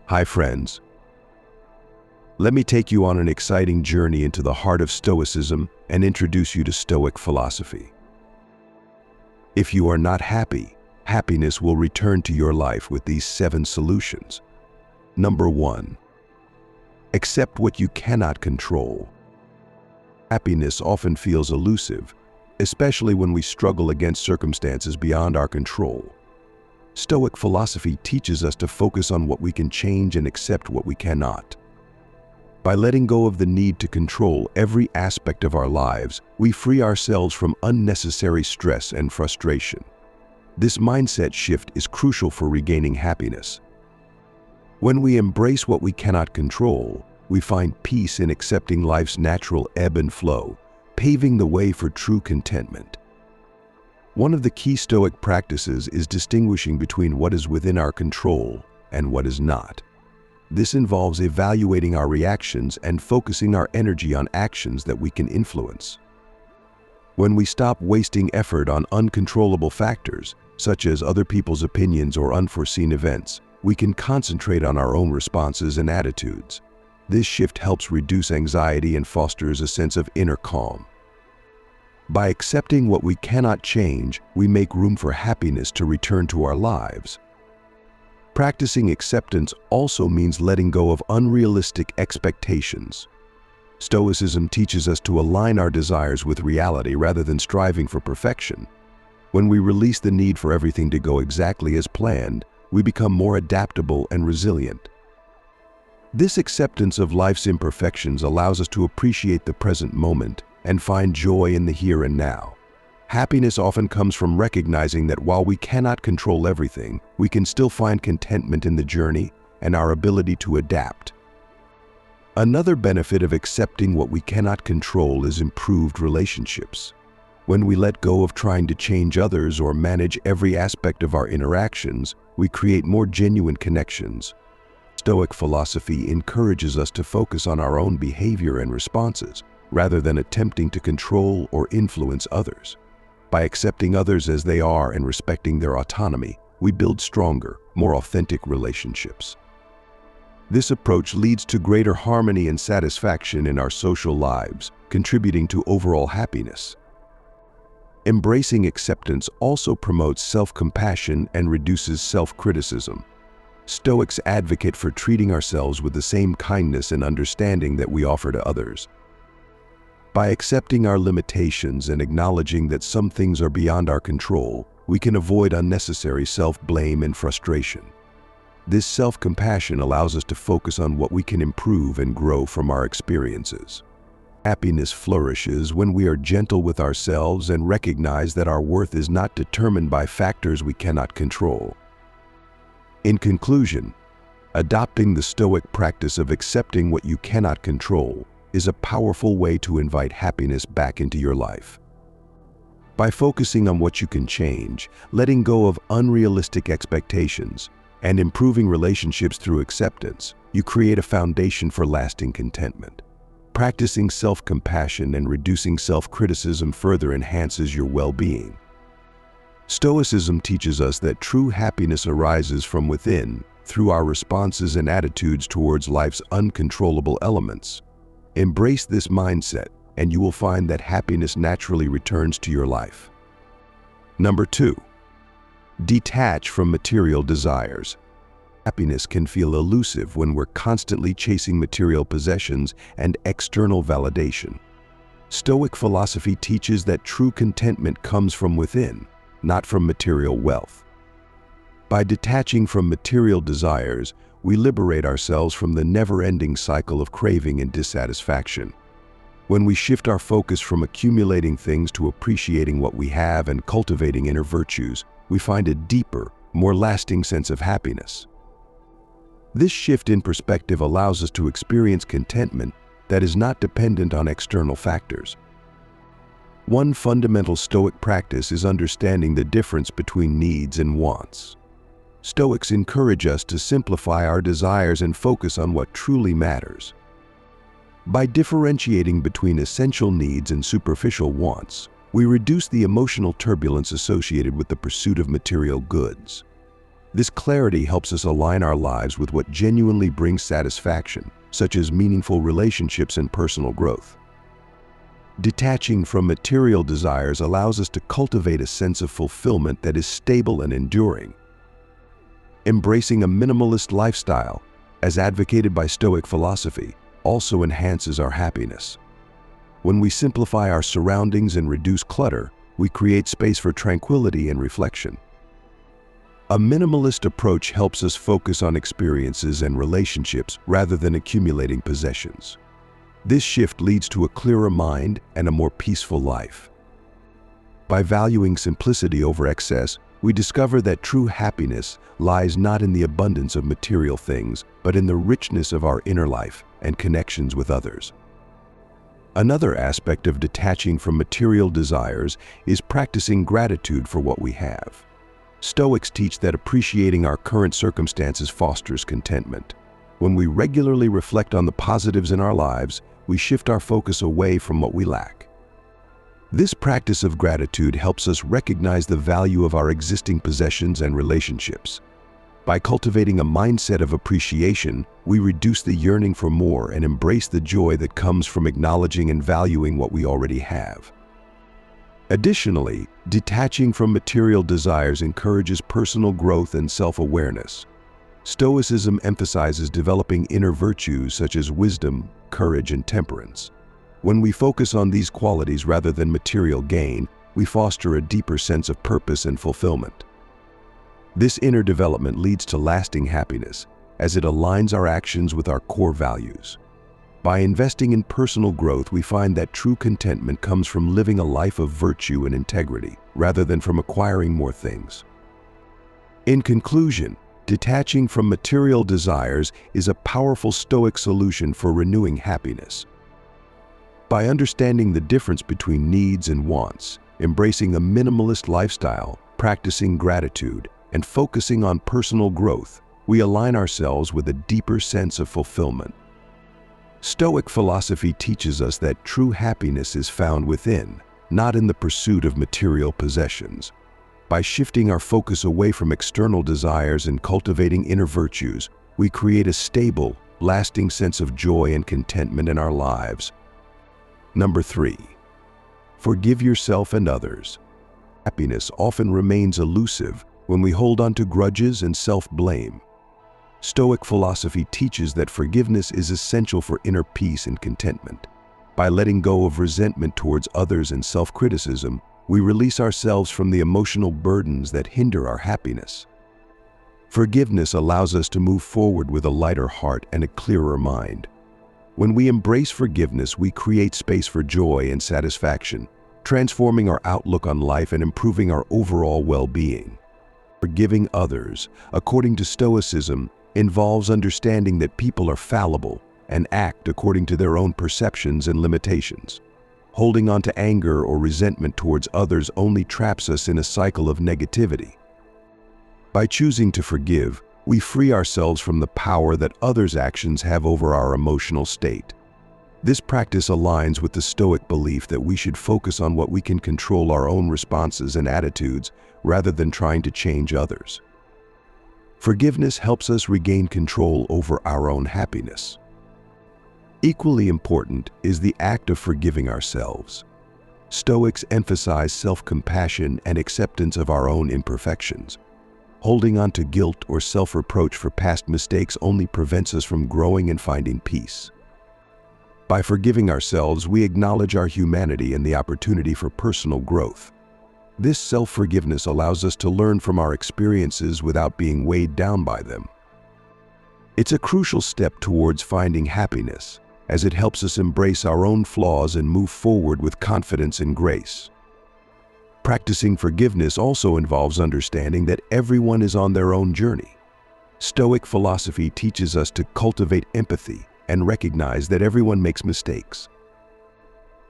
Hi friends. Let me take you on an exciting journey into the heart of Stoicism and introduce you to Stoic philosophy. If you are not happy, happiness will return to your life with these 7 solutions. Number 1. Accept what you cannot control. Happiness often feels elusive, especially when we struggle against circumstances beyond our control. Stoic philosophy teaches us to focus on what we can change and accept what we cannot. By letting go of the need to control every aspect of our lives, we free ourselves from unnecessary stress and frustration. This mindset shift is crucial for regaining happiness. When we embrace what we cannot control, we find peace in accepting life's natural ebb and flow, paving the way for true contentment. One of the key Stoic practices is distinguishing between what is within our control and what is not. This involves evaluating our reactions and focusing our energy on actions that we can influence. When we stop wasting effort on uncontrollable factors, such as other people's opinions or unforeseen events, we can concentrate on our own responses and attitudes. This shift helps reduce anxiety and fosters a sense of inner calm. By accepting what we cannot change, we make room for happiness to return to our lives. Practicing acceptance also means letting go of unrealistic expectations. Stoicism teaches us to align our desires with reality rather than striving for perfection. When we release the need for everything to go exactly as planned, we become more adaptable and resilient. This acceptance of life's imperfections allows us to appreciate the present moment and find joy in the here and now. Happiness often comes from recognizing that while we cannot control everything, we can still find contentment in the journey and our ability to adapt. Another benefit of accepting what we cannot control is improved relationships. When we let go of trying to change others or manage every aspect of our interactions, we create more genuine connections. Stoic philosophy encourages us to focus on our own behavior and responses, rather than attempting to control or influence others. By accepting others as they are and respecting their autonomy, we build stronger, more authentic relationships. This approach leads to greater harmony and satisfaction in our social lives, contributing to overall happiness. Embracing acceptance also promotes self-compassion and reduces self-criticism. Stoics advocate for treating ourselves with the same kindness and understanding that we offer to others. By accepting our limitations and acknowledging that some things are beyond our control, we can avoid unnecessary self-blame and frustration. This self-compassion allows us to focus on what we can improve and grow from our experiences. Happiness flourishes when we are gentle with ourselves and recognize that our worth is not determined by factors we cannot control. In conclusion, adopting the Stoic practice of accepting what you cannot control is a powerful way to invite happiness back into your life. By focusing on what you can change, letting go of unrealistic expectations, and improving relationships through acceptance, you create a foundation for lasting contentment. Practicing self-compassion and reducing self-criticism further enhances your well-being. Stoicism teaches us that true happiness arises from within, through our responses and attitudes towards life's uncontrollable elements. Embrace this mindset, and you will find that happiness naturally returns to your life. Number 2. Detach from material desires. Happiness can feel elusive when we're constantly chasing material possessions and external validation. Stoic philosophy teaches that true contentment comes from within, not from material wealth. By detaching from material desires, we liberate ourselves from the never-ending cycle of craving and dissatisfaction. When we shift our focus from accumulating things to appreciating what we have and cultivating inner virtues, we find a deeper, more lasting sense of happiness. This shift in perspective allows us to experience contentment that is not dependent on external factors. One fundamental Stoic practice is understanding the difference between needs and wants. Stoics encourage us to simplify our desires and focus on what truly matters. By differentiating between essential needs and superficial wants, we reduce the emotional turbulence associated with the pursuit of material goods. This clarity helps us align our lives with what genuinely brings satisfaction, such as meaningful relationships and personal growth. Detaching from material desires allows us to cultivate a sense of fulfillment that is stable and enduring. Embracing a minimalist lifestyle, as advocated by Stoic philosophy, also enhances our happiness. When we simplify our surroundings and reduce clutter, we create space for tranquility and reflection. A minimalist approach helps us focus on experiences and relationships rather than accumulating possessions. This shift leads to a clearer mind and a more peaceful life. By valuing simplicity over excess, we discover that true happiness lies not in the abundance of material things, but in the richness of our inner life and connections with others. Another aspect of detaching from material desires is practicing gratitude for what we have. Stoics teach that appreciating our current circumstances fosters contentment. When we regularly reflect on the positives in our lives, we shift our focus away from what we lack. This practice of gratitude helps us recognize the value of our existing possessions and relationships. By cultivating a mindset of appreciation, we reduce the yearning for more and embrace the joy that comes from acknowledging and valuing what we already have. Additionally, detaching from material desires encourages personal growth and self-awareness. Stoicism emphasizes developing inner virtues such as wisdom, courage, and temperance. When we focus on these qualities rather than material gain, we foster a deeper sense of purpose and fulfillment. This inner development leads to lasting happiness, as it aligns our actions with our core values. By investing in personal growth, we find that true contentment comes from living a life of virtue and integrity, rather than from acquiring more things. In conclusion, detaching from material desires is a powerful Stoic solution for renewing happiness. By understanding the difference between needs and wants, embracing a minimalist lifestyle, practicing gratitude, and focusing on personal growth, we align ourselves with a deeper sense of fulfillment. Stoic philosophy teaches us that true happiness is found within, not in the pursuit of material possessions. By shifting our focus away from external desires and cultivating inner virtues, we create a stable, lasting sense of joy and contentment in our lives. Number 3. Forgive yourself and others. Happiness often remains elusive when we hold on to grudges and self-blame. Stoic philosophy teaches that forgiveness is essential for inner peace and contentment. By letting go of resentment towards others and self-criticism, we release ourselves from the emotional burdens that hinder our happiness. Forgiveness allows us to move forward with a lighter heart and a clearer mind. When we embrace forgiveness, we create space for joy and satisfaction, transforming our outlook on life and improving our overall well-being. Forgiving others, according to Stoicism, involves understanding that people are fallible and act according to their own perceptions and limitations. Holding on to anger or resentment towards others only traps us in a cycle of negativity. By choosing to forgive, we free ourselves from the power that others' actions have over our emotional state. This practice aligns with the Stoic belief that we should focus on what we can control, our own responses and attitudes, rather than trying to change others. Forgiveness helps us regain control over our own happiness. Equally important is the act of forgiving ourselves. Stoics emphasize self-compassion and acceptance of our own imperfections. Holding on to guilt or self-reproach for past mistakes only prevents us from growing and finding peace. By forgiving ourselves, we acknowledge our humanity and the opportunity for personal growth. This self-forgiveness allows us to learn from our experiences without being weighed down by them. It's a crucial step towards finding happiness, as it helps us embrace our own flaws and move forward with confidence and grace. Practicing forgiveness also involves understanding that everyone is on their own journey. Stoic philosophy teaches us to cultivate empathy and recognize that everyone makes mistakes.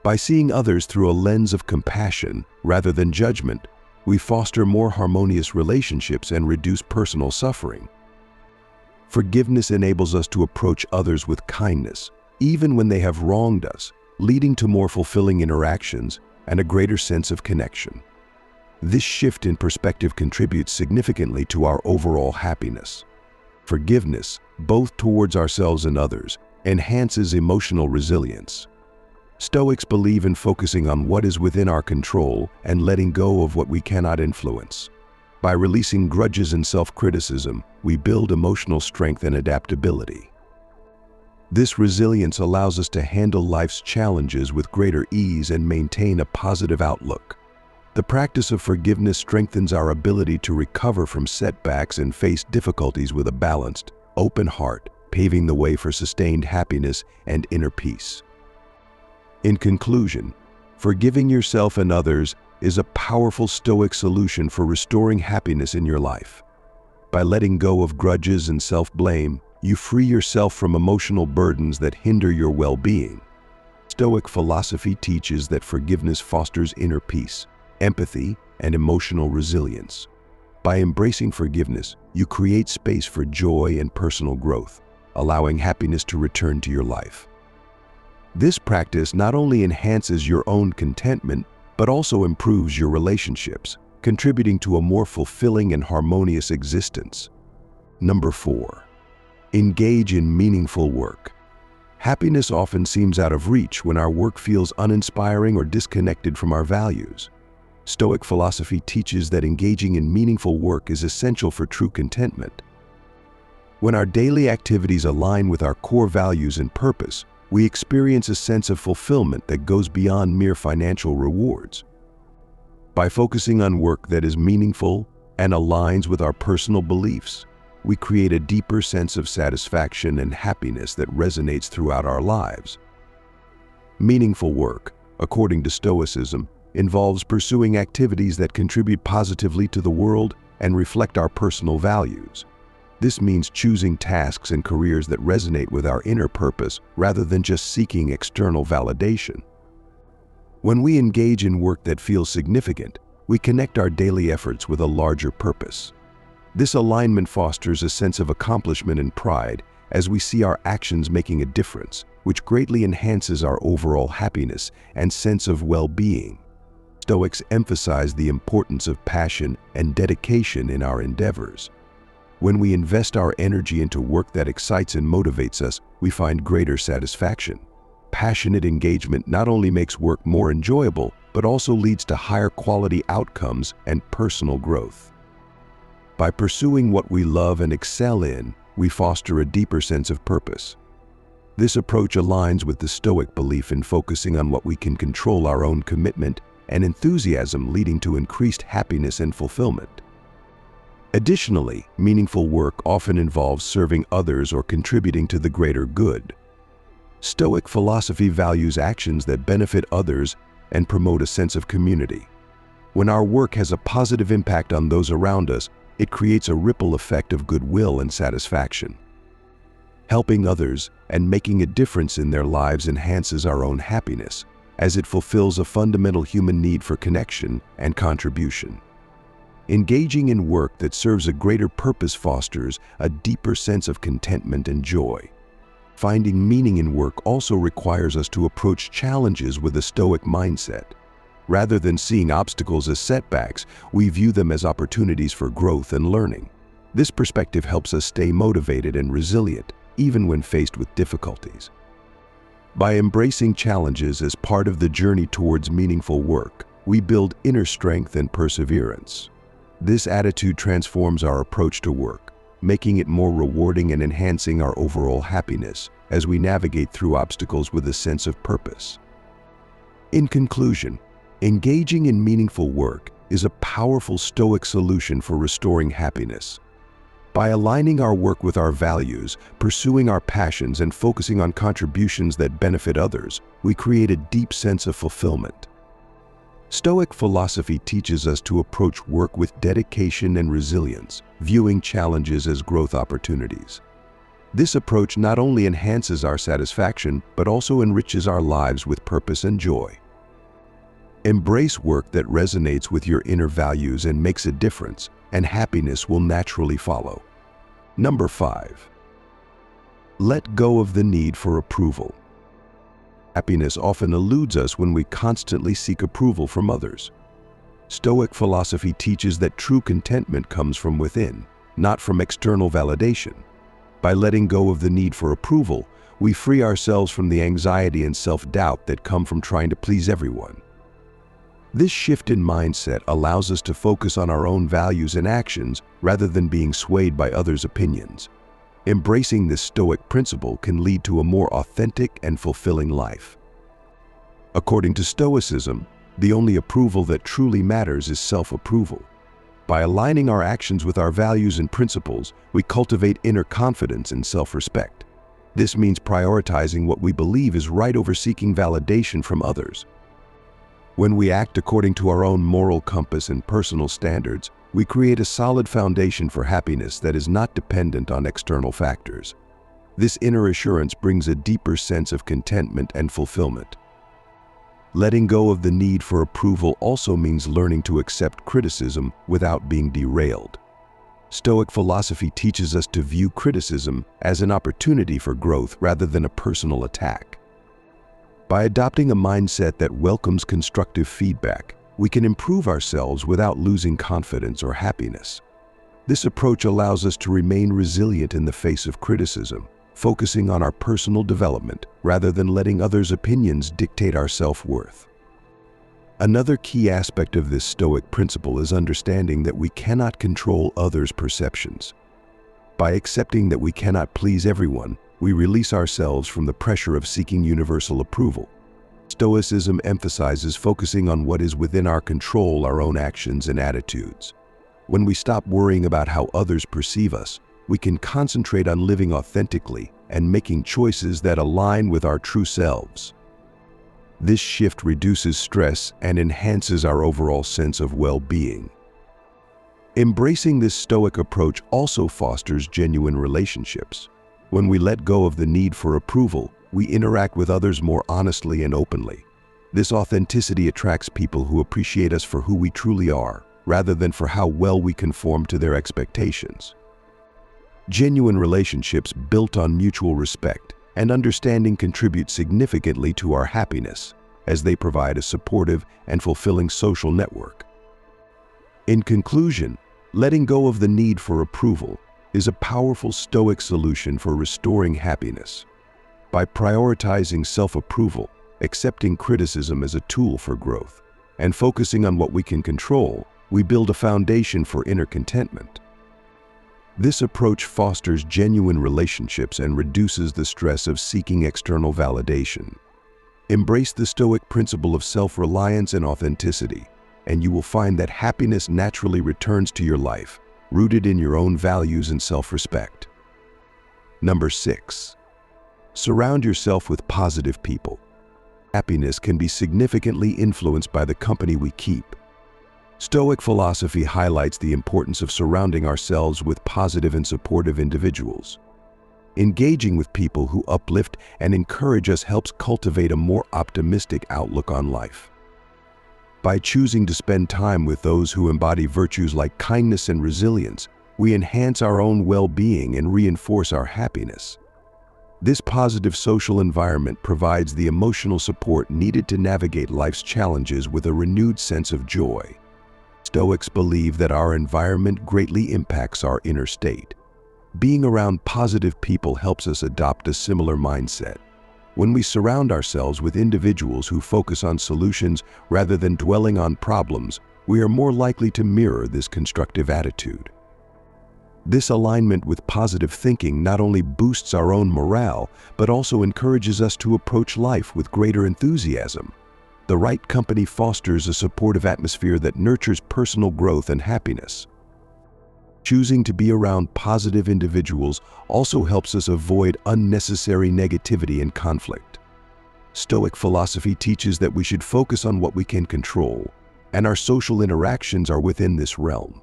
By seeing others through a lens of compassion rather than judgment, we foster more harmonious relationships and reduce personal suffering. Forgiveness enables us to approach others with kindness, even when they have wronged us, leading to more fulfilling interactions and a greater sense of connection. This shift in perspective contributes significantly to our overall happiness. Forgiveness, both towards ourselves and others, enhances emotional resilience. Stoics believe in focusing on what is within our control and letting go of what we cannot influence. By releasing grudges and self-criticism, we build emotional strength and adaptability. This resilience allows us to handle life's challenges with greater ease and maintain a positive outlook. The practice of forgiveness strengthens our ability to recover from setbacks and face difficulties with a balanced, open heart, paving the way for sustained happiness and inner peace. In conclusion, forgiving yourself and others is a powerful Stoic solution for restoring happiness in your life. By letting go of grudges and self-blame, you free yourself from emotional burdens that hinder your well-being. Stoic philosophy teaches that forgiveness fosters inner peace, empathy, and emotional resilience. By embracing forgiveness, you create space for joy and personal growth, allowing happiness to return to your life. This practice not only enhances your own contentment, but also improves your relationships, contributing to a more fulfilling and harmonious existence. Number 4. Engage in meaningful work. Happiness often seems out of reach when our work feels uninspiring or disconnected from our values. Stoic philosophy teaches that engaging in meaningful work is essential for true contentment. When our daily activities align with our core values and purpose, we experience a sense of fulfillment that goes beyond mere financial rewards. By focusing on work that is meaningful and aligns with our personal beliefs, we create a deeper sense of satisfaction and happiness that resonates throughout our lives. Meaningful work, according to Stoicism, involves pursuing activities that contribute positively to the world and reflect our personal values. This means choosing tasks and careers that resonate with our inner purpose rather than just seeking external validation. When we engage in work that feels significant, we connect our daily efforts with a larger purpose. This alignment fosters a sense of accomplishment and pride as we see our actions making a difference, which greatly enhances our overall happiness and sense of well-being. Stoics emphasize the importance of passion and dedication in our endeavors. When we invest our energy into work that excites and motivates us, we find greater satisfaction. Passionate engagement not only makes work more enjoyable, but also leads to higher quality outcomes and personal growth. By pursuing what we love and excel in, we foster a deeper sense of purpose. This approach aligns with the Stoic belief in focusing on what we can control, our own commitment and enthusiasm, leading to increased happiness and fulfillment. Additionally, meaningful work often involves serving others or contributing to the greater good. Stoic philosophy values actions that benefit others and promote a sense of community. When our work has a positive impact on those around us, it creates a ripple effect of goodwill and satisfaction. Helping others and making a difference in their lives enhances our own happiness, as it fulfills a fundamental human need for connection and contribution. Engaging in work that serves a greater purpose fosters a deeper sense of contentment and joy. Finding meaning in work also requires us to approach challenges with a Stoic mindset. Rather than seeing obstacles as setbacks, we view them as opportunities for growth and learning. This perspective helps us stay motivated and resilient, even when faced with difficulties. By embracing challenges as part of the journey towards meaningful work, we build inner strength and perseverance. This attitude transforms our approach to work, making it more rewarding and enhancing our overall happiness as we navigate through obstacles with a sense of purpose. In conclusion, engaging in meaningful work is a powerful Stoic solution for restoring happiness. By aligning our work with our values, pursuing our passions, and focusing on contributions that benefit others, we create a deep sense of fulfillment. Stoic philosophy teaches us to approach work with dedication and resilience, viewing challenges as growth opportunities. This approach not only enhances our satisfaction, but also enriches our lives with purpose and joy. Embrace work that resonates with your inner values and makes a difference, and happiness will naturally follow. Number 5. Let go of the need for approval. Happiness often eludes us when we constantly seek approval from others. Stoic philosophy teaches that true contentment comes from within, not from external validation. By letting go of the need for approval, we free ourselves from the anxiety and self-doubt that come from trying to please everyone. This shift in mindset allows us to focus on our own values and actions rather than being swayed by others' opinions. Embracing this Stoic principle can lead to a more authentic and fulfilling life. According to Stoicism, the only approval that truly matters is self-approval. By aligning our actions with our values and principles, we cultivate inner confidence and self-respect. This means prioritizing what we believe is right over seeking validation from others. When we act according to our own moral compass and personal standards, we create a solid foundation for happiness that is not dependent on external factors. This inner assurance brings a deeper sense of contentment and fulfillment. Letting go of the need for approval also means learning to accept criticism without being derailed. Stoic philosophy teaches us to view criticism as an opportunity for growth rather than a personal attack. By adopting a mindset that welcomes constructive feedback, we can improve ourselves without losing confidence or happiness. This approach allows us to remain resilient in the face of criticism, focusing on our personal development rather than letting others' opinions dictate our self-worth. Another key aspect of this Stoic principle is understanding that we cannot control others' perceptions. By accepting that we cannot please everyone, we release ourselves from the pressure of seeking universal approval. Stoicism emphasizes focusing on what is within our control, our own actions and attitudes. When we stop worrying about how others perceive us, we can concentrate on living authentically and making choices that align with our true selves. This shift reduces stress and enhances our overall sense of well-being. Embracing this Stoic approach also fosters genuine relationships. When we let go of the need for approval, we interact with others more honestly and openly. This authenticity attracts people who appreciate us for who we truly are, rather than for how well we conform to their expectations. Genuine relationships built on mutual respect and understanding contribute significantly to our happiness, as they provide a supportive and fulfilling social network. In conclusion, letting go of the need for approval is a powerful Stoic solution for restoring happiness. By prioritizing self-approval, accepting criticism as a tool for growth, and focusing on what we can control, we build a foundation for inner contentment. This approach fosters genuine relationships and reduces the stress of seeking external validation. Embrace the Stoic principle of self-reliance and authenticity, and you will find that happiness naturally returns to your life, rooted in your own values and self-respect. Number 6. Surround yourself with positive people. Happiness can be significantly influenced by the company we keep. Stoic philosophy highlights the importance of surrounding ourselves with positive and supportive individuals. Engaging with people who uplift and encourage us helps cultivate a more optimistic outlook on life. By choosing to spend time with those who embody virtues like kindness and resilience, we enhance our own well-being and reinforce our happiness. This positive social environment provides the emotional support needed to navigate life's challenges with a renewed sense of joy. Stoics believe that our environment greatly impacts our inner state. Being around positive people helps us adopt a similar mindset. When we surround ourselves with individuals who focus on solutions rather than dwelling on problems, we are more likely to mirror this constructive attitude. This alignment with positive thinking not only boosts our own morale, but also encourages us to approach life with greater enthusiasm. The right company fosters a supportive atmosphere that nurtures personal growth and happiness. Choosing to be around positive individuals also helps us avoid unnecessary negativity and conflict. Stoic philosophy teaches that we should focus on what we can control, and our social interactions are within this realm.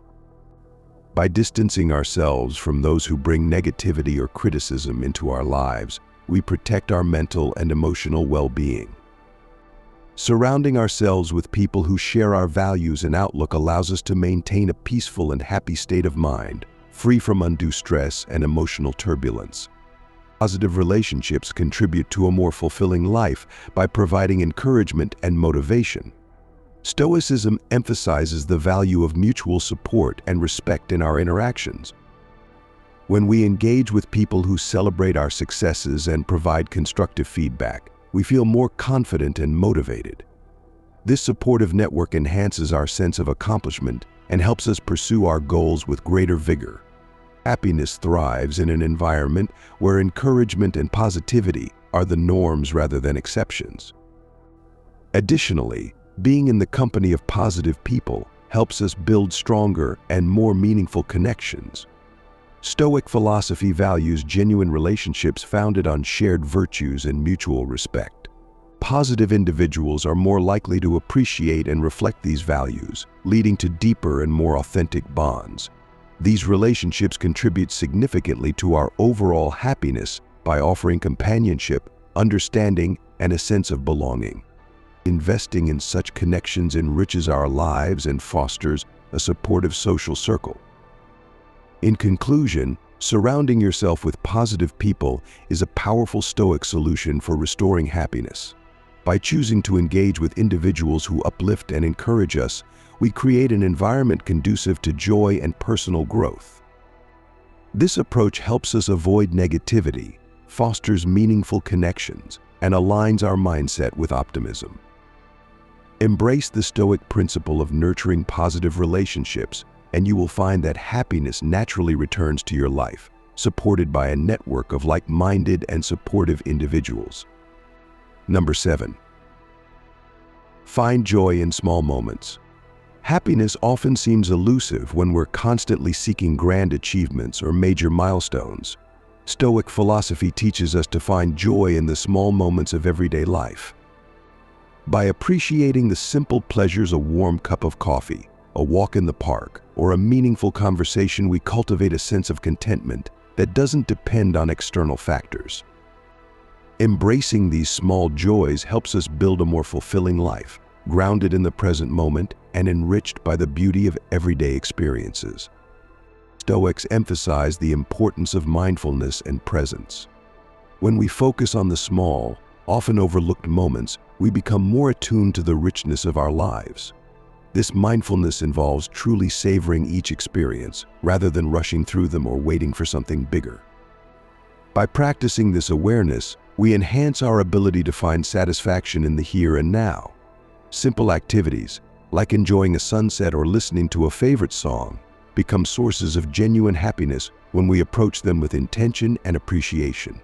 By distancing ourselves from those who bring negativity or criticism into our lives, we protect our mental and emotional well-being. Surrounding ourselves with people who share our values and outlook allows us to maintain a peaceful and happy state of mind, free from undue stress and emotional turbulence. Positive relationships contribute to a more fulfilling life by providing encouragement and motivation. Stoicism emphasizes the value of mutual support and respect in our interactions. When we engage with people who celebrate our successes and provide constructive feedback, we feel more confident and motivated. This supportive network enhances our sense of accomplishment and helps us pursue our goals with greater vigor. Happiness thrives in an environment where encouragement and positivity are the norms rather than exceptions. Additionally, being in the company of positive people helps us build stronger and more meaningful connections. Stoic philosophy values genuine relationships founded on shared virtues and mutual respect. Positive individuals are more likely to appreciate and reflect these values, leading to deeper and more authentic bonds. These relationships contribute significantly to our overall happiness by offering companionship, understanding, and a sense of belonging. Investing in such connections enriches our lives and fosters a supportive social circle. In conclusion, surrounding yourself with positive people is a powerful Stoic solution for restoring happiness. By choosing to engage with individuals who uplift and encourage us, we create an environment conducive to joy and personal growth. This approach helps us avoid negativity, fosters meaningful connections, and aligns our mindset with optimism. Embrace the Stoic principle of nurturing positive relationships, and you will find that happiness naturally returns to your life, supported by a network of like-minded and supportive individuals. Number 7. Find joy in small moments. Happiness often seems elusive when we're constantly seeking grand achievements or major milestones. Stoic philosophy teaches us to find joy in the small moments of everyday life. By appreciating the simple pleasures, a warm cup of coffee, a walk in the park, or a meaningful conversation, we cultivate a sense of contentment that doesn't depend on external factors. Embracing these small joys helps us build a more fulfilling life, grounded in the present moment and enriched by the beauty of everyday experiences. Stoics emphasize the importance of mindfulness and presence. When we focus on the small, often overlooked moments, we become more attuned to the richness of our lives. This mindfulness involves truly savoring each experience rather than rushing through them or waiting for something bigger. By practicing this awareness, we enhance our ability to find satisfaction in the here and now. Simple activities, like enjoying a sunset or listening to a favorite song, become sources of genuine happiness when we approach them with intention and appreciation.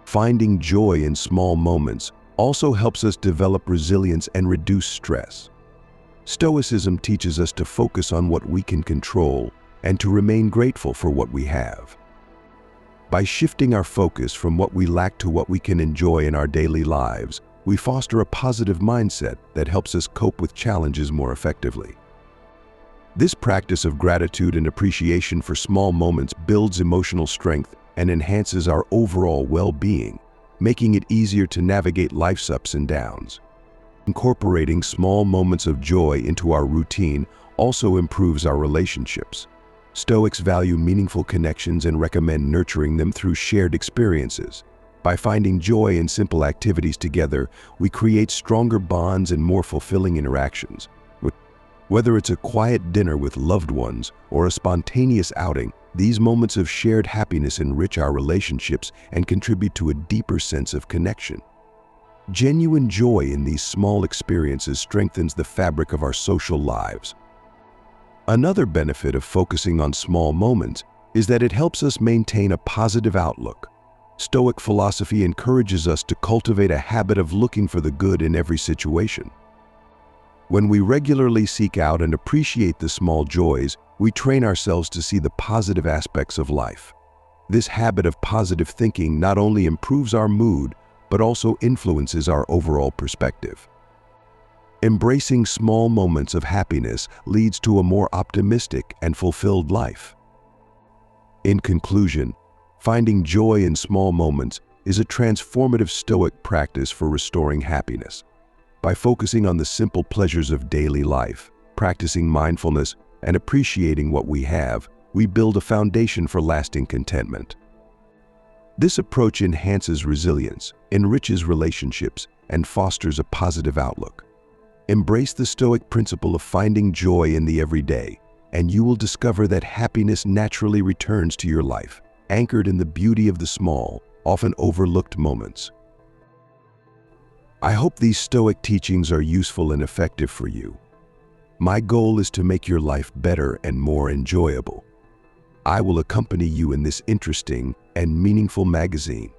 Finding joy in small moments also helps us develop resilience and reduce stress. Stoicism teaches us to focus on what we can control and to remain grateful for what we have. By shifting our focus from what we lack to what we can enjoy in our daily lives, we foster a positive mindset that helps us cope with challenges more effectively. This practice of gratitude and appreciation for small moments builds emotional strength and enhances our overall well-being, making it easier to navigate life's ups and downs. Incorporating small moments of joy into our routine also improves our relationships. Stoics value meaningful connections and recommend nurturing them through shared experiences. By finding joy in simple activities together, we create stronger bonds and more fulfilling interactions. Whether it's a quiet dinner with loved ones or a spontaneous outing, these moments of shared happiness enrich our relationships and contribute to a deeper sense of connection. Genuine joy in these small experiences strengthens the fabric of our social lives. Another benefit of focusing on small moments is that it helps us maintain a positive outlook. Stoic philosophy encourages us to cultivate a habit of looking for the good in every situation. When we regularly seek out and appreciate the small joys, we train ourselves to see the positive aspects of life. This habit of positive thinking not only improves our mood, but also influences our overall perspective. Embracing small moments of happiness leads to a more optimistic and fulfilled life. In conclusion, finding joy in small moments is a transformative Stoic practice for restoring happiness. By focusing on the simple pleasures of daily life, practicing mindfulness, and appreciating what we have, we build a foundation for lasting contentment. This approach enhances resilience, enriches relationships, and fosters a positive outlook. Embrace the Stoic principle of finding joy in the everyday, and you will discover that happiness naturally returns to your life, anchored in the beauty of the small, often overlooked moments. I hope these Stoic teachings are useful and effective for you. My goal is to make your life better and more enjoyable. I will accompany you in this interesting and meaningful magazine.